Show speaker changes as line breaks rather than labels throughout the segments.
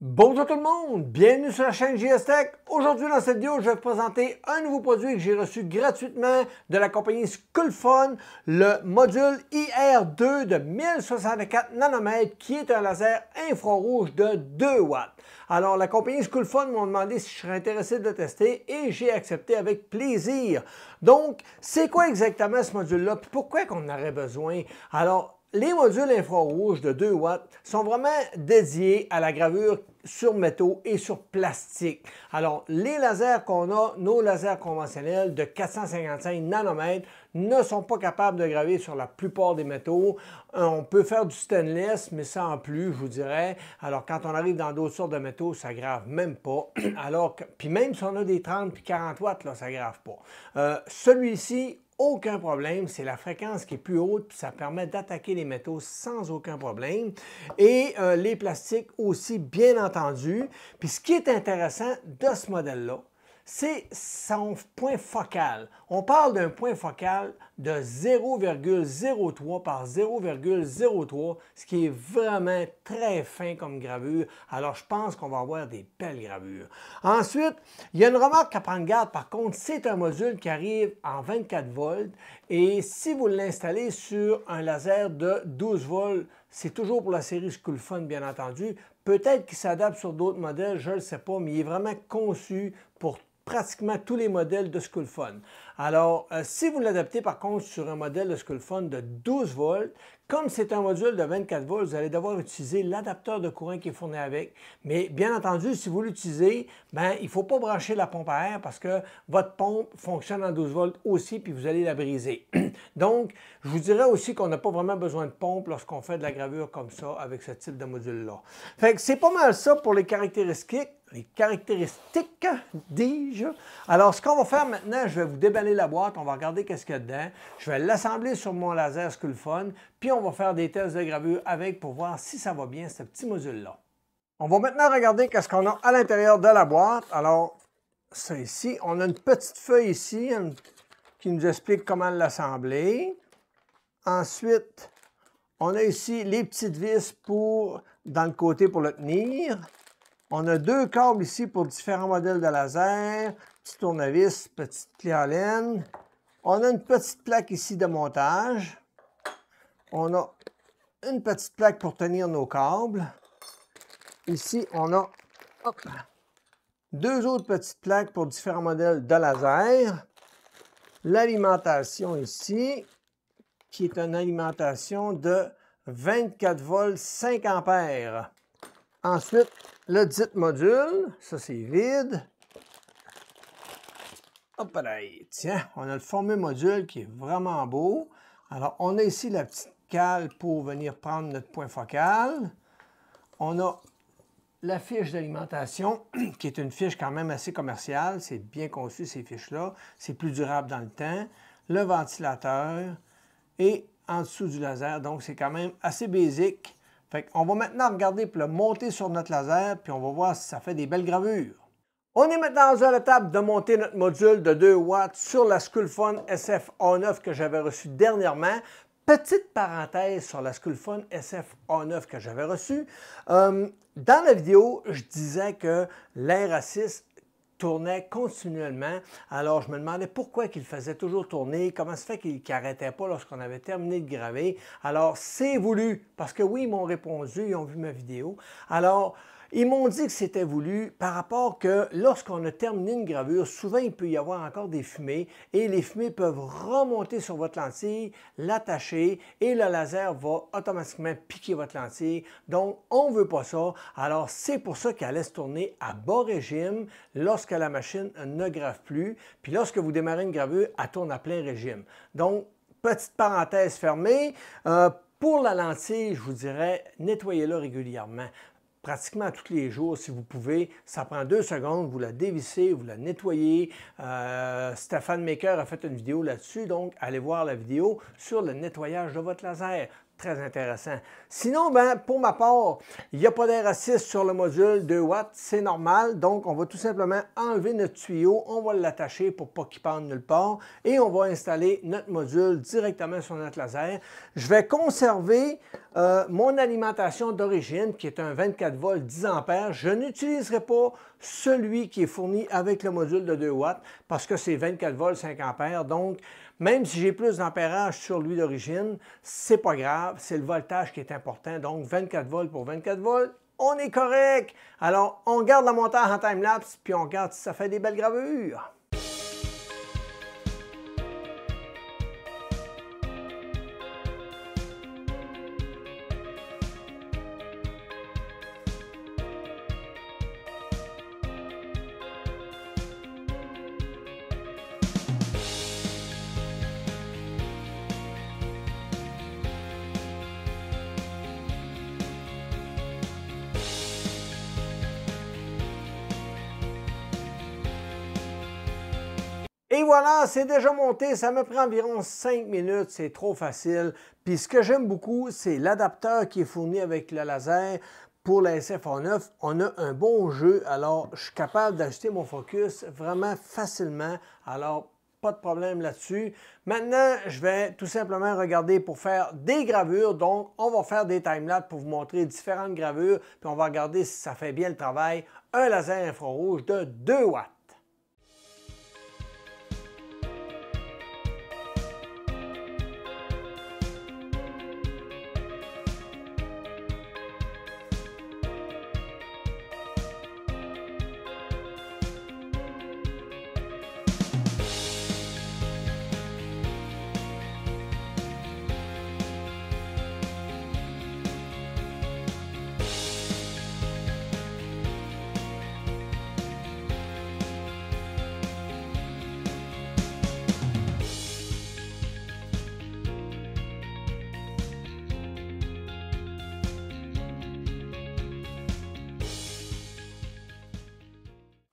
Bonjour tout le monde, bienvenue sur la chaîne JS Tech. Aujourd'hui dans cette vidéo, je vais vous présenter un nouveau produit que j'ai reçu gratuitement de la compagnie Skulfun, le module IR2 de 1064 nanomètres qui est un laser infrarouge de 2 watts. Alors la compagnie Skulfun m'a demandé si je serais intéressé de le tester et j'ai accepté avec plaisir. Donc, c'est quoi exactement ce module-là? Pourquoi qu'on en aurait besoin? Alors, les modules infrarouges de 2 watts sont vraiment dédiés à la gravure sur métaux et sur plastique. Alors, les lasers qu'on a, nos lasers conventionnels de 455 nanomètres, ne sont pas capables de graver sur la plupart des métaux. On peut faire du stainless, mais sans plus, je vous dirais. Alors, quand on arrive dans d'autres sortes de métaux, ça ne grave même pas. Alors que, puis même si on a des 30 puis 40 watts, là, ça ne grave pas. Celui-ci, aucun problème, c'est la fréquence qui est plus haute, puis ça permet d'attaquer les métaux sans aucun problème. Et les plastiques aussi, bien entendu. Puis ce qui est intéressant de ce modèle-là, c'est son point focal. On parle d'un point focal de 0,03 par 0,03, ce qui est vraiment très fin comme gravure. Alors, je pense qu'on va avoir des belles gravures. Ensuite, il y a une remarque à prendre garde. Par contre, c'est un module qui arrive en 24 volts. Et si vous l'installez sur un laser de 12 volts, c'est toujours pour la série Skulfun, bien entendu. Peut-être qu'il s'adapte sur d'autres modèles, je ne le sais pas, mais il est vraiment conçu pour pratiquement tous les modèles de Skulfun. Alors, si vous l'adaptez par contre sur un modèle de Skulfun de 12 volts, comme c'est un module de 24 volts, vous allez devoir utiliser l'adapteur de courant qui est fourni avec. Mais bien entendu, si vous l'utilisez, il ne faut pas brancher la pompe à air parce que votre pompe fonctionne en 12 volts aussi, puis vous allez la briser. Donc, je vous dirais aussi qu'on n'a pas vraiment besoin de pompe lorsqu'on fait de la gravure comme ça avec ce type de module-là. Fait que c'est pas mal ça pour les caractéristiques. Dis-je. Alors, ce qu'on va faire maintenant, je vais vous déballer la boîte, on va regarder qu'est-ce qu'il y a dedans. Je vais l'assembler sur mon laser Skulfun, puis on va faire des tests de gravure avec pour voir si ça va bien, ce petit module-là. On va maintenant regarder qu'est-ce qu'on a à l'intérieur de la boîte. Alors, ça ici, on a une petite feuille ici qui nous explique comment l'assembler. Ensuite, on a ici les petites vis dans le côté pour le tenir. On a deux câbles ici pour différents modèles de laser, petit tournevis, petite clé à laine. On a une petite plaque ici de montage. On a une petite plaque pour tenir nos câbles. Ici, on a deux autres petites plaques pour différents modèles de laser. L'alimentation ici, qui est une alimentation de 24 volts 5 ampères. Ensuite, le dit module, ça c'est vide. Hop là, tiens, on a le fameux module qui est vraiment beau. Alors, on a ici la petite cale pour venir prendre notre point focal. On a la fiche d'alimentation, qui est une fiche quand même assez commerciale. C'est bien conçu, ces fiches-là. C'est plus durable dans le temps. Le ventilateur et en dessous du laser. Donc, c'est quand même assez basique. Fait qu'on va maintenant regarder pour le monter sur notre laser, puis on va voir si ça fait des belles gravures. On est maintenant à l'étape de monter notre module de 2 watts sur la Skulfun SF-A9 que j'avais reçu dernièrement. Petite parenthèse sur la Skulfun SF-A9 que j'avais reçue. Dans la vidéo, je disais que l'AR6 tournait continuellement. Alors, je me demandais pourquoi qu'il faisait toujours tourner, comment se fait qu'il n'arrêtait pas lorsqu'on avait terminé de graver. Alors, c'est voulu, parce que oui, ils m'ont répondu, ils ont vu ma vidéo. Alors, ils m'ont dit que c'était voulu par rapport que lorsqu'on a terminé une gravure, souvent il peut y avoir encore des fumées et les fumées peuvent remonter sur votre lentille, l'attacher et le laser va automatiquement piquer votre lentille. Donc, on ne veut pas ça. Alors, c'est pour ça qu'elle laisse tourner à bas régime lorsque la machine ne grave plus. Puis lorsque vous démarrez une gravure, elle tourne à plein régime. Donc, petite parenthèse fermée. Pour la lentille, je vous dirais, nettoyez-la régulièrement. Pratiquement tous les jours, si vous pouvez. Ça prend 2 secondes, vous la dévissez, vous la nettoyez. Stéphane Maker a fait une vidéo là-dessus, donc allez voir la vidéo sur le nettoyage de votre laser. très intéressant. Sinon, ben, pour ma part, il n'y a pas d'air assist sur le module 2 watts, c'est normal. Donc, on va tout simplement enlever notre tuyau, on va l'attacher pour pas qu'il pende nulle part et on va installer notre module directement sur notre laser. Je vais conserver mon alimentation d'origine qui est un 24 volts 10 ampères. Je n'utiliserai pas celui qui est fourni avec le module de 2 watts parce que c'est 24 volts 5 ampères. Donc, même si j'ai plus d'ampérage sur lui d'origine, c'est pas grave, c'est le voltage qui est important. Donc, 24 volts pour 24 volts, on est correct. Alors, on garde le montage en time-lapse, puis on regarde si ça fait des belles gravures. Et voilà, c'est déjà monté, ça me prend environ 5 minutes, c'est trop facile. Puis ce que j'aime beaucoup, c'est l'adapteur qui est fourni avec le laser pour la SFA9. On a un bon jeu, alors je suis capable d'ajuster mon focus vraiment facilement. Alors, pas de problème là-dessus. Maintenant, je vais tout simplement regarder pour faire des gravures. Donc, on va faire des timelapses pour vous montrer différentes gravures. Puis on va regarder si ça fait bien le travail. Un laser infrarouge de 2 watts.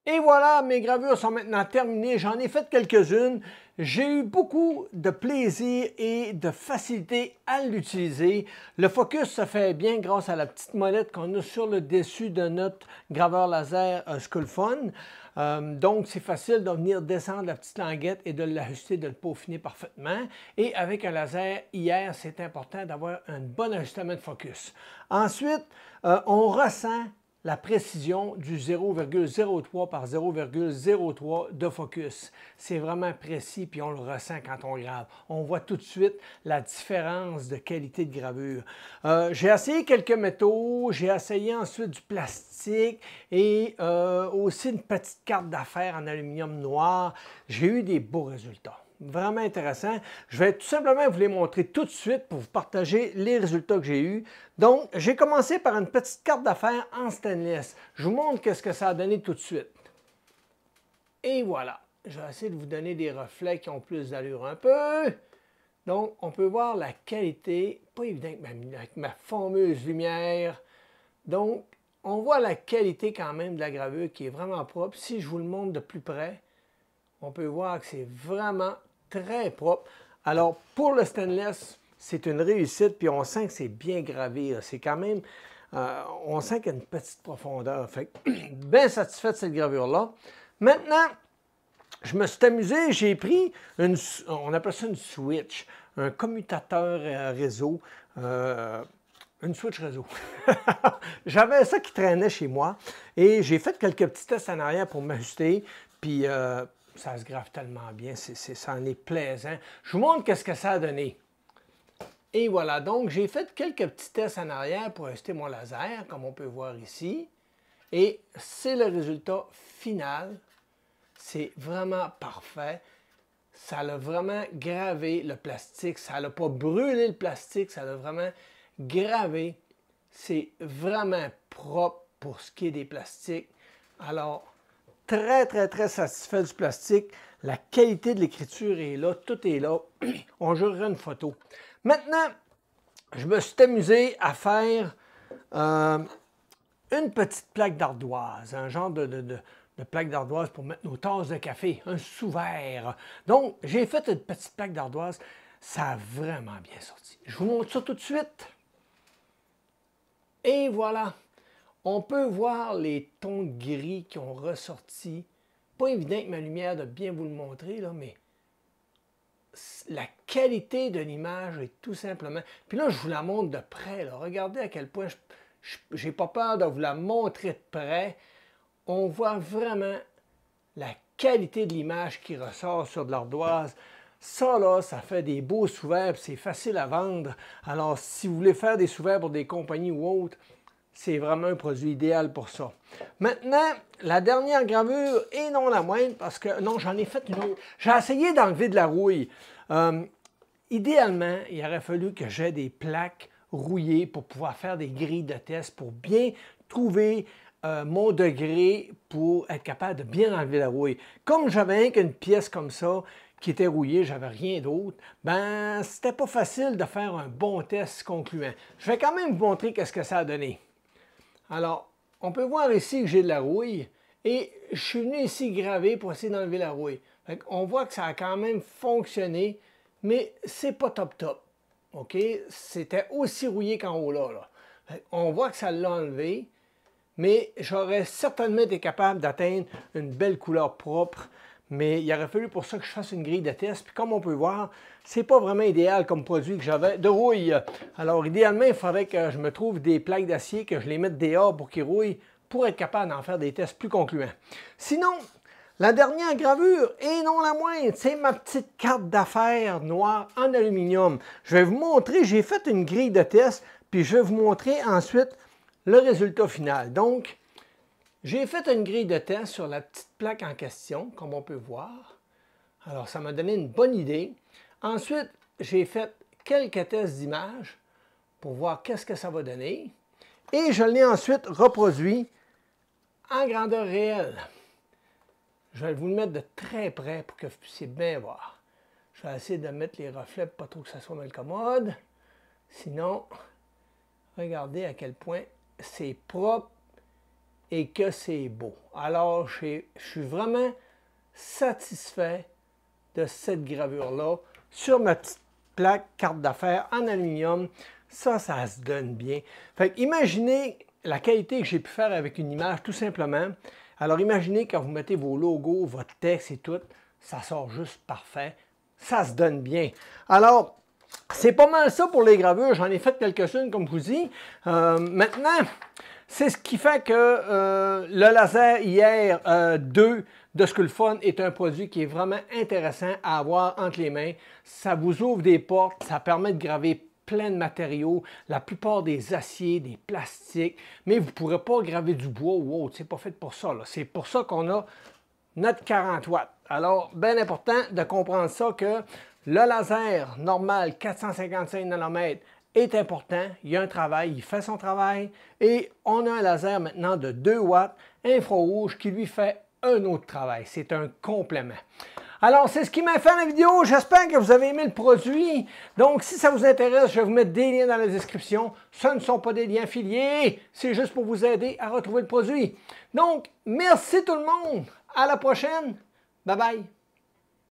Et voilà, mes gravures sont maintenant terminées. J'en ai fait quelques-unes. J'ai eu beaucoup de plaisir et de facilité à l'utiliser. Le focus se fait bien grâce à la petite molette qu'on a sur le dessus de notre graveur laser Sculfun. Donc, c'est facile de venir descendre la petite languette et de l'ajuster, de le peaufiner parfaitement. Et avec un laser IR, c'est important d'avoir un bon ajustement de focus. Ensuite, on ressent la précision du 0,03 par 0,03 de focus. C'est vraiment précis, puis on le ressent quand on grave. On voit tout de suite la différence de qualité de gravure. J'ai essayé quelques métaux, j'ai essayé ensuite du plastique et aussi une petite carte d'affaires en aluminium noir. J'ai eu des beaux résultats. Vraiment intéressant. Je vais tout simplement vous les montrer tout de suite pour vous partager les résultats que j'ai eus. Donc, j'ai commencé par une petite carte d'affaires en stainless. Je vous montre qu'est-ce que ça a donné tout de suite. Et voilà. Je vais essayer de vous donner des reflets qui ont plus d'allure un peu. Donc, on peut voir la qualité. Pas évident avec ma fameuse lumière. Donc, on voit la qualité quand même de la gravure qui est vraiment propre. Si je vous le montre de plus près, on peut voir que c'est vraiment très propre. Alors, pour le stainless, c'est une réussite, puis on sent que c'est bien gravé. C'est quand même, on sent qu'il y a une petite profondeur. Fait que, bien satisfait de cette gravure-là. Maintenant, je me suis amusé, j'ai pris on appelle ça une switch, un commutateur réseau, une switch réseau. J'avais ça qui traînait chez moi et j'ai fait quelques petits tests en arrière pour m'ajuster, puis ça se grave tellement bien, ça en est plaisant. Je vous montre qu'est-ce que ça a donné. Et voilà, donc j'ai fait quelques petits tests en arrière pour ajuster mon laser, comme on peut voir ici. Et c'est le résultat final. C'est vraiment parfait. Ça a vraiment gravé le plastique. Ça n'a pas brûlé le plastique, ça l'a vraiment gravé. C'est vraiment propre pour ce qui est des plastiques. Alors, très, très, très satisfait du plastique. La qualité de l'écriture est là, tout est là. On jouera une photo. Maintenant, je me suis amusé à faire une petite plaque d'ardoise, un genre de plaque d'ardoise pour mettre nos tasses de café, un sous-verre. Donc, j'ai fait une petite plaque d'ardoise. Ça a vraiment bien sorti. Je vous montre ça tout de suite. Et voilà. On peut voir les tons gris qui ont ressorti. Pas évident avec ma lumière de bien vous le montrer, là, mais la qualité de l'image est tout simplement... Puis là, je vous la montre de près. Là. Regardez à quel point je n'ai pas peur de vous la montrer de près. On voit vraiment la qualité de l'image qui ressort sur de l'ardoise. Ça, là, ça fait des beaux sous-verts, c'est facile à vendre. Alors, si vous voulez faire des sous-verts pour des compagnies ou autres, c'est vraiment un produit idéal pour ça. Maintenant, la dernière gravure, et non la moindre, parce que, non, j'en ai fait une autre. J'ai essayé d'enlever de la rouille. Idéalement, il aurait fallu que j'aie des plaques rouillées pour pouvoir faire des grilles de test, pour bien trouver mon degré, pour être capable de bien enlever la rouille. Comme j'avais qu'une pièce comme ça, qui était rouillée, j'avais rien d'autre, ben, c'était pas facile de faire un bon test concluant. Je vais quand même vous montrer qu'est-ce que ça a donné. Alors, on peut voir ici que j'ai de la rouille et je suis venu ici graver pour essayer d'enlever la rouille. On voit que ça a quand même fonctionné, mais c'est pas top. OK? C'était aussi rouillé qu'en haut là. On voit que ça l'a enlevé, mais j'aurais certainement été capable d'atteindre une belle couleur propre. Mais il aurait fallu pour ça que je fasse une grille de test. Puis comme on peut voir, c'est pas vraiment idéal comme produit que j'avais de rouille. Alors idéalement, il faudrait que je me trouve des plaques d'acier, que je les mette dehors pour qu'ils rouillent, pour être capable d'en faire des tests plus concluants. Sinon, la dernière gravure, et non la moindre, c'est ma petite carte d'affaires noire en aluminium. Je vais vous montrer, j'ai fait une grille de test, puis je vais vous montrer ensuite le résultat final. Donc, j'ai fait une grille de test sur la petite plaque en question, comme on peut voir. Alors, ça m'a donné une bonne idée. Ensuite, j'ai fait quelques tests d'image pour voir qu'est-ce que ça va donner. Et je l'ai ensuite reproduit en grandeur réelle. Je vais vous le mettre de très près pour que vous puissiez bien voir. Je vais essayer de mettre les reflets pour pas trop que ça soit mal commode. Sinon, regardez à quel point c'est propre et que c'est beau. Alors, je suis vraiment satisfait de cette gravure-là sur ma petite plaque carte d'affaires en aluminium. Ça se donne bien. Fait que imaginez la qualité que j'ai pu faire avec une image, tout simplement. Alors, imaginez quand vous mettez vos logos, votre texte et tout, ça sort juste parfait. Ça se donne bien. Alors, c'est pas mal ça pour les gravures. J'en ai fait quelques-unes, comme je vous dis. Maintenant, c'est ce qui fait que le laser IR2 de Sculfun est un produit qui est vraiment intéressant à avoir entre les mains. Ça vous ouvre des portes, ça permet de graver plein de matériaux, la plupart des aciers, des plastiques, mais vous ne pourrez pas graver du bois ou autre. C'est pas fait pour ça. C'est pour ça qu'on a notre 40 watts. Alors, bien important de comprendre ça que le laser normal 455 nanomètres est important, il y a un travail, il fait son travail, et on a un laser maintenant de 2 watts infrarouge qui lui fait un autre travail. C'est un complément. Alors, c'est ce qui m'a fait la vidéo. J'espère que vous avez aimé le produit. Donc, si ça vous intéresse, je vais vous mettre des liens dans la description. Ce ne sont pas des liens affiliés, c'est juste pour vous aider à retrouver le produit. Donc, merci tout le monde. À la prochaine. Bye bye.